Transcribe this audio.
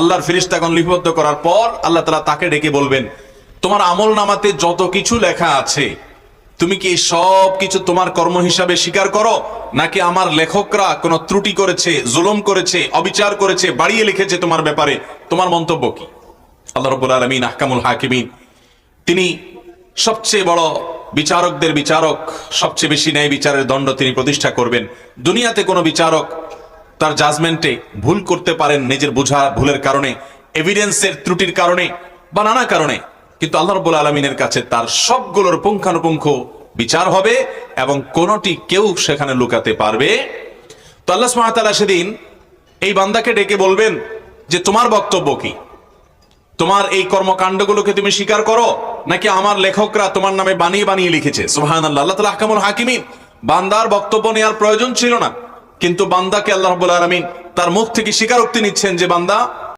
আল্লাহর ফেরেশতাগণ লিপিবদ্ধ করার পর আল্লাহ তাআলা তাকে ডেকে বলবেন, তোমার আমল নামাতে যত কিছু লেখা আছে তুমি কি সব কিছু তোমার কর্ম হিসাবে স্বীকার করো, নাকি আমার লেখকরা কোনো ত্রুটি করেছে, জুলুম করেছে, অবিচার করেছে, বাড়িয়ে লিখেছে তোমার ব্যাপারে? তোমার মন্তব্য কি? আল্লাহ রাব্বুল আলামিন আহকামুল হাকিমিন, তিনি সবচেয়ে বড় বিচারকদের বিচারক, সবচেয়ে বেশি ন্যায় বিচারের দণ্ড তিনি প্রতিষ্ঠা করবেন। দুনিয়াতে কোনো বিচারক তার জাজমেন্টে ভুল করতে পারেন নিজের বোঝা ভুলের কারণে, এভিডেন্সের ত্রুটির কারণে বা নানা কারণে, কিন্তু আল্লাহ রাব্বুল আলামিনের কাছে তার সবগুলোর পুঙ্খানুপুঙ্খ বিচার হবে এবং কোনটি কেউ সেখানে লুকাতে পারবে। তো আল্লাহ সুবহানাহু ওয়া তাআলা সেদিন এই বান্দাকে ডেকে বলবেন যে তোমার বক্তব্য কি? তোমার এই কর্মকাণ্ডগুলোকে তুমি স্বীকার করো, নাকি আমার লেখকরা তোমার নামে বানিয়ে বানিয়ে লিখেছে? সুবহানাল্লাহ। আল্লাহ তাআলা আহকামুল হাকিমিন, বান্দার বক্তব্য নেওয়ার প্রয়োজন ছিল না, কিন্তু বান্দাকে আল্লাহ রাব্বুল আলামিন তার মুখ থেকে স্বীকারোক্তি নিচ্ছেন যে বান্দা